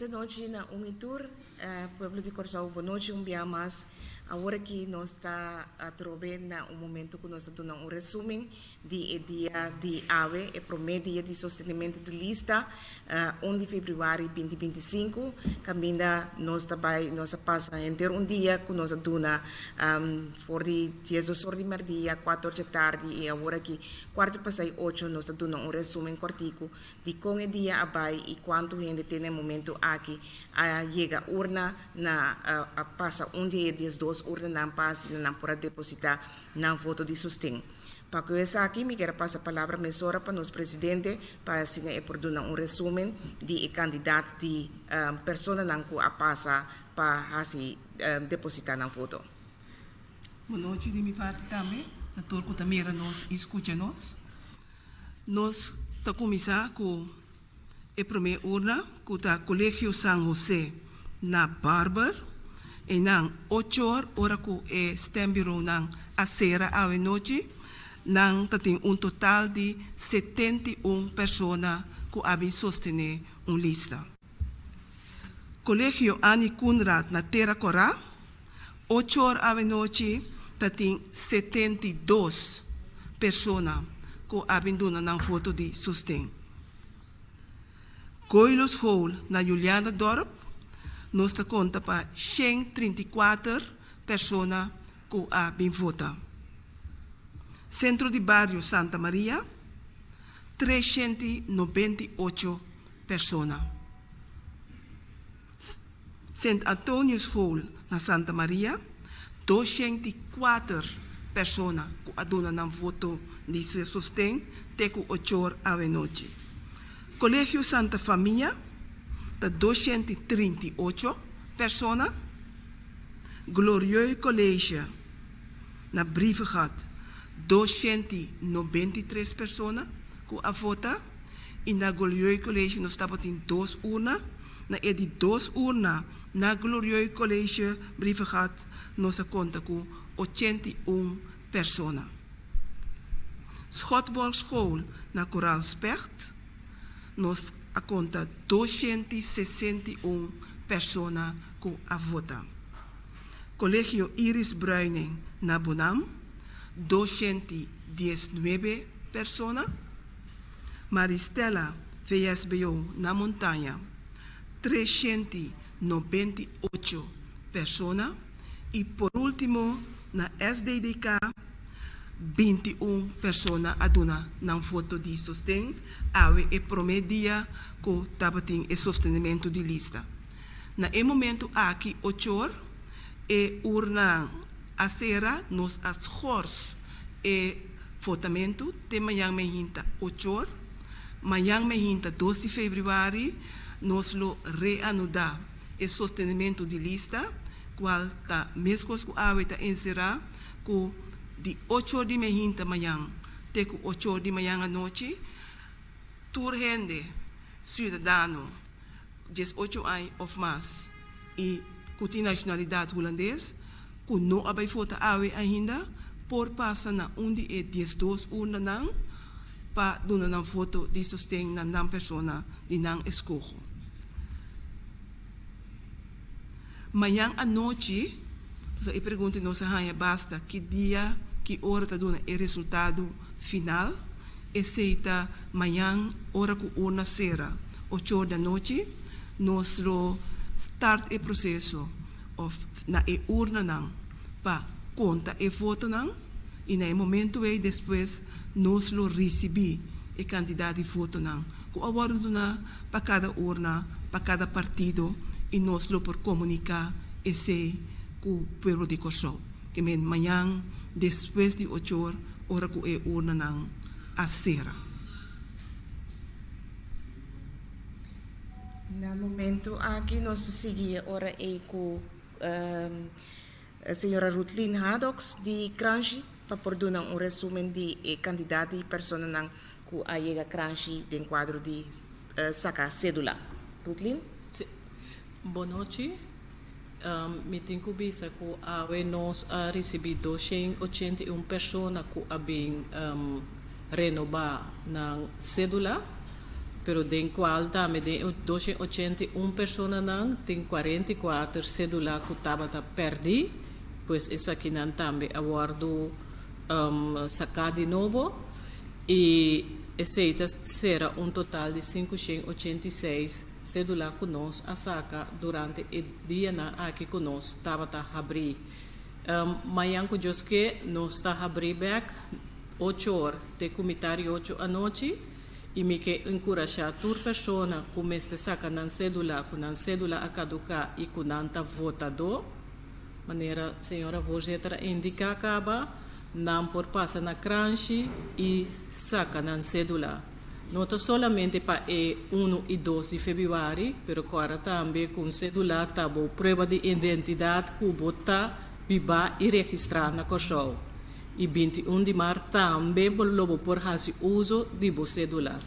Essa noite na Unitur, Pueblo de Corsau, boa noite, dia mais. Agora que nós está a trover na momento que nós estamos dando resumo de dia de AWE, o primeiro dia de sostenimento de lista, 1 de fevereiro de 2025, caminha nós também, nós passa inteiro dia que nós dona for de 10 horas de meio-dia, 4 da tarde e agora que 8 nós dando resumo cortico de como é dia abai e quanto gente tem no momento aqui a chega urna na passa dia 2 urna não passa não pode depositar na voto de sustento. Para começar aqui, me quero passar a palavra para nosso presidente para assim por dar resumo de candidato de pessoa que a passa para assim depositar na voto. Boa noite de minha parte também. Na torco também nos escuta nós. Nós tá começar com a primeira urna, com o Colégio San José na Barber. E nang 8 horas que é stembiro nang acera à noite, nang tating total de 71 pessoas que habem sostener lista. Colégio Annie Kunrad na Terra Corá, 8 horas à noite, tating 72 pessoas que habem dona nang foto de sustento. Goilos Hall na Juliana Dorp, nós te conta para 134 pessoas que habem votado. Centro de Barrio Santa Maria, 398 pessoas. St. Antonius Hall na Santa Maria, 204 pessoas que adoram voto de sustento, teco 8 horas à noite. Colégio Santa Família, 238 pessoas. Glorieux College na Brievengat, 293 pessoas que a vota. E na Glorieux College nós estamos em 2 urnas. Na de 2 urnas na Glorieux College Brievengat nós conta com 81 pessoas. Schotbal School na Koraalspecht nós a conta 261 pessoas que a vota. Colégio Iris Bruining na Bonam, 219 pessoas. Maristela VSBO na Montanha, 398 pessoas. E por último, na SDDK, 21 pessoas aduna na foto de sustento, awe e primeiro dia que tabating e sostenimento de lista. Na momento aqui 8 horas, e urna a sera nos ascors e votamento, te manhã me hinta 8 horas, manhã me hinta 2 de fevereiro, nos lo reanudar e sostenimento de lista, qual ta mescos que awe ta encerrar, que de 8 horas de manhã manhã, até 8 horas de manhã à noite, tour gente, cidadão, 18 anos ou mais, e que tem nacionalidade holandesa, que não abai vota ainda, por passar na onde é 12 urnas não, para dar uma foto de sustento na não pessoa de não escolho. Manhã à noite, eu pergunto nossa rainha basta que dia, que hora está dando o resultado final, e seita manhã, hora que urna será, 8 horas da noite, nós start o processo na urna não, para conta e voto não, e no momento aí depois nós recebemos o candidato de voto não, que agora para cada urna, para cada partido, e nós por comunicar e sei que o povo de Corsau, que manhã, depois de 8 horas, hora que é urna não, a será. No momento aqui nós seguimos ora é com a senhora Rutlin Haddox de Cranchi para poder dar resumo de candidato e pessoa que a chega Cranchi de quadro de sacar cédula. Rutlin? Boa noite. Me tenho que que nós recebido 281 pessoas que havem renovar na cédula. pero den qual também de 281 pessoas não tem 44 cédula que estava perdi, pois essa aqui não também aguardo sacar de novo e essa será total de 586 cédula que nós a saca durante o dia na aqui que nós estava a abrir. Manhã que eu que nós está a abrir back 8 horas, de comitário 8 à noite, e me que encorajar toda pessoa que começa a sacar na cédula a caducar e que não está votador, maneira senhora Vorzitter indica acaba, não por passar na crunch e saca na cédula. Não somente para 1 e 2 de fevereiro, mas agora também com cédula está boa prova de identidade que bota viva e registrar na Corsol. E 21 de março também lobo por fazer uso de cédula.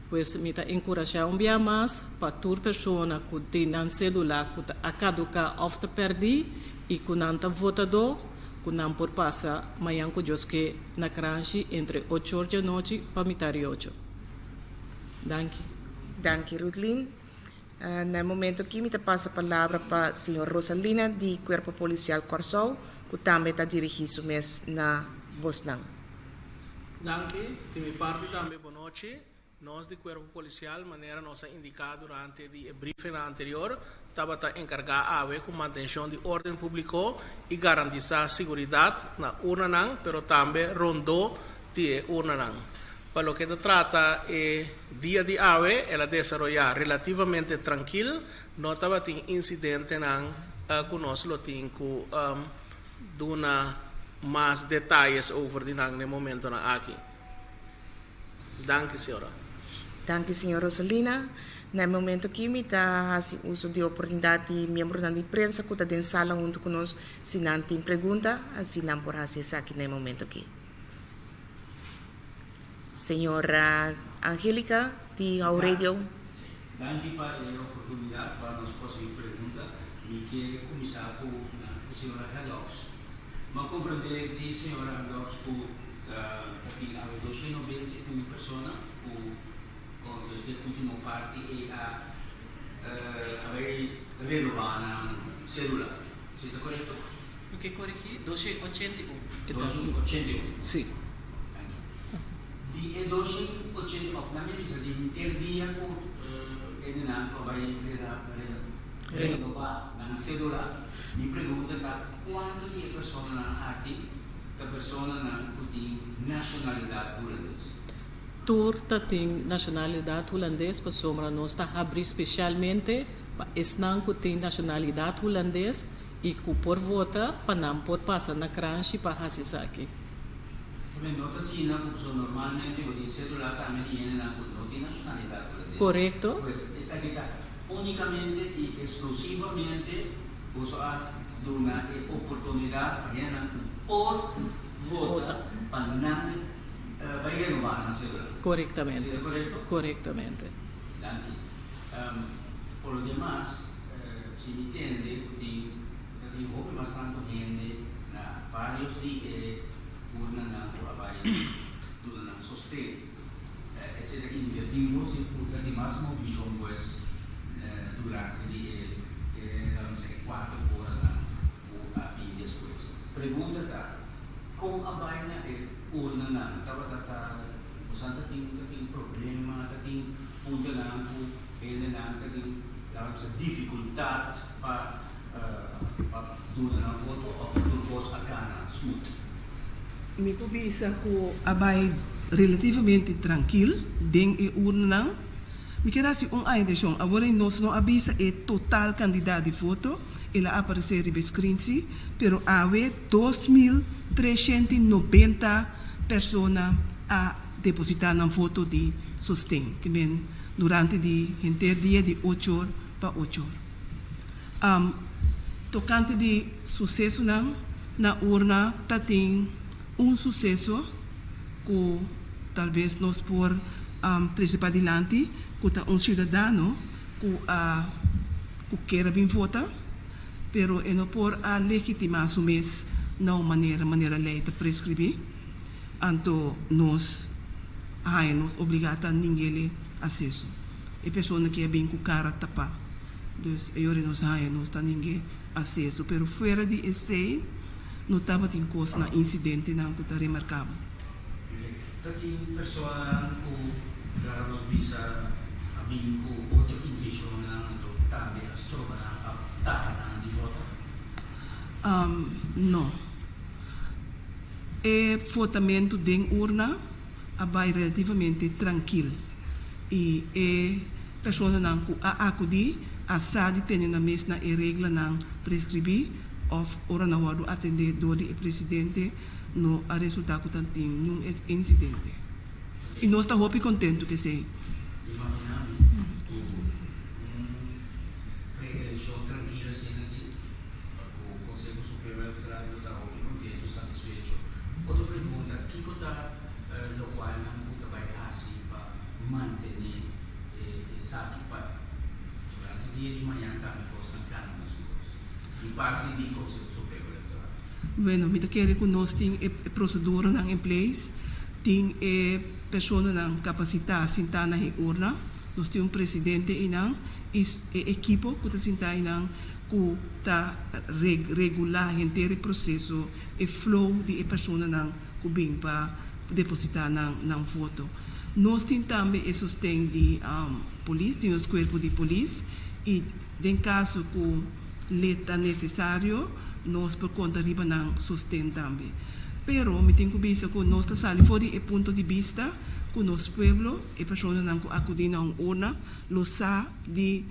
Pois me está encorajando bem mais para toda pessoa que tem cédula que a caducar ou está perdi e que não está votador, que não por passar amanhã que Deus que na crunch entre 8 horas da noite para metade 8. Danke. Danke, Rutlin. No momento que me passa a palavra para a senhora Rosalina, do Corpo Policial Corsol, que também está dirigindo mês na Bosnang. Danke. De minha parte também, boa noite. Nós, do Corpo Policial, maneira nossa indicada durante o briefing anterior, estava encarregado com manutenção de ordem público e garantir a segurança na urna, mas também rondou de urna. Para lo que se trata el día de hoy, ela desarrolla relativamente tranquilo, no estaba tin incidente con nosotros tengo más detalles sobre el momento aquí. Danke, señora. Danke, senhora Rosalina. No momento que me está fazendo uso de oportunidade de membro da imprensa que está dentro da sala junto conosco, se não tem pergunta, assim não por fazer isso aqui no momento aqui. Senhora Angélica, de Aurelio. Danke para a oportunidade para nós fazer pergunta e que começar com a senhora Hadox. Mas compreender que a senhora Hadox que há 291 pessoas com desde a última parte e a renovar a célula. Está correto? O que corrigi? 281. 281. Sim. Di 280 of na minha di interdia com ele não vai renovar na cédula. Me pergunta quanto de pessoas aqui, que pessoa não tem nacionalidade holandesa. Turta tem nacionalidade holandesa, para sombra nós está abrir especialmente para esnan que tem nacionalidade holandesa e que por vota para não por passar na crunch para fazer isso aqui. Nota sina porque normalmente o cédula também não tem nacionalidade holandesa. Correto. Pues essa aqui está unicamente e exclusivamente usa uma oportunidade para ele por vota para não vai renovar a cédula. Correctamente. ¿Es correcto? Correctamente. Danke. Por lo demás, si me entiende, tem bastante gente, vários de urna na trabalho do sostén. Esse é indicativo, se puder de máximo visão, pues, durante vamos dizer, 4 horas e depois. Pergunta tá, como a vaina é urna na, estava usando tem problema, tem punta na, ele na, tem dificuldade para durante a foto ou depois a cana smooth. Me começa com a vai relativamente tranquilo dentro da urna. Me quero assim atenção. Agora nós não avisa é total candidato de foto. Ela aparecer no screen, pero há 2.390 pessoas a depositar na foto de sostém, que vem durante o dia de 8 horas para 8 horas. Tocante de sucesso na urna, tem sucesso que talvez nós por trazer para adiante, que cidadão que quer vir votar, pero não por legitimar su mês na maneira lei de prescrever, então nós obrigamos a ninguém acesso. e pessoa que é bem com cara tapa. Dus eu não sei, não está ninguém acesso, pero fora de esse não estava tem coisa na incidente não que está remarcável. Tati pessoa que já nos visa a mim com outra intenção do também as trova na taca de voto. Não. O votamento de urna vai relativamente tranquilo e a pessoa não acudir a SAD tem na mesma regra não prescrever ou ora não vai atender do presidente no a resultado que tem nenhum incidente e nós estamos muito contentes que seja. Imaginamos eleição tranquila sendo que o Conselho Supremo Eleitoral está muito contente, satisfeito. Outra pergunta, o que está no qual não vai assim para manter sabe para durante o dia de manhã também possam cantar nas coisas e parte do Conselho Supremo Eleitoral. Bueno, me quero que nós temos a procedura em place, tem a pessoa não capacitada sentar na urna, nós temos presidente e não e equipo que está sentar e não que está regular inteiro o processo e flow de pessoa não que vem para depositar na voto. Nós temos também o sustento de polícia, temos o corpo de polícia e em caso que leta necessário nós por conta de não sustento também. Pero me tenho que pensar que nós está saindo fora do ponto de vista que nosso povo e pessoas não acudem a uma urna, lo sabe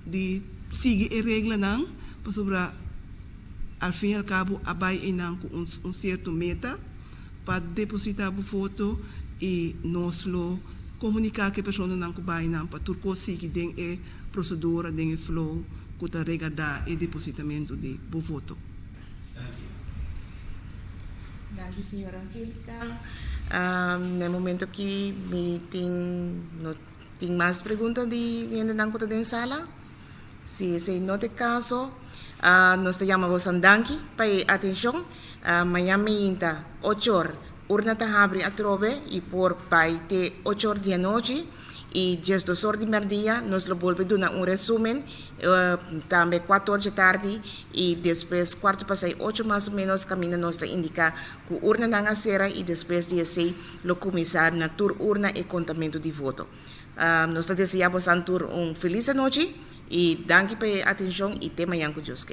de seguir a regra não, para sobre ao fim e ao cabo abai não com certo meta para depositar o voto e nós lo comunicar que a pessoa não vai não para tudo conseguir den a procedura den a flow que está regada e depositamento de voto. Danke, senhora Angélica. No momento que me tem mais perguntas de vindo na conta da sala, se não tem caso, nós te chamamos a danke para atenção. Amanhã ainda 8 horas, urna está abre a trove e por pai te 8 horas da noite e 2 horas de meio-dia nós lo volvemos a dar resumen também 4 horas da tarde e depois 7:45 mais ou menos caminho nós te indica que urna não acera e depois de assim lo começar na tur urna e contamento de voto. Nós te desejamos feliz noite e danke pela atenção e até amanhã com Deus.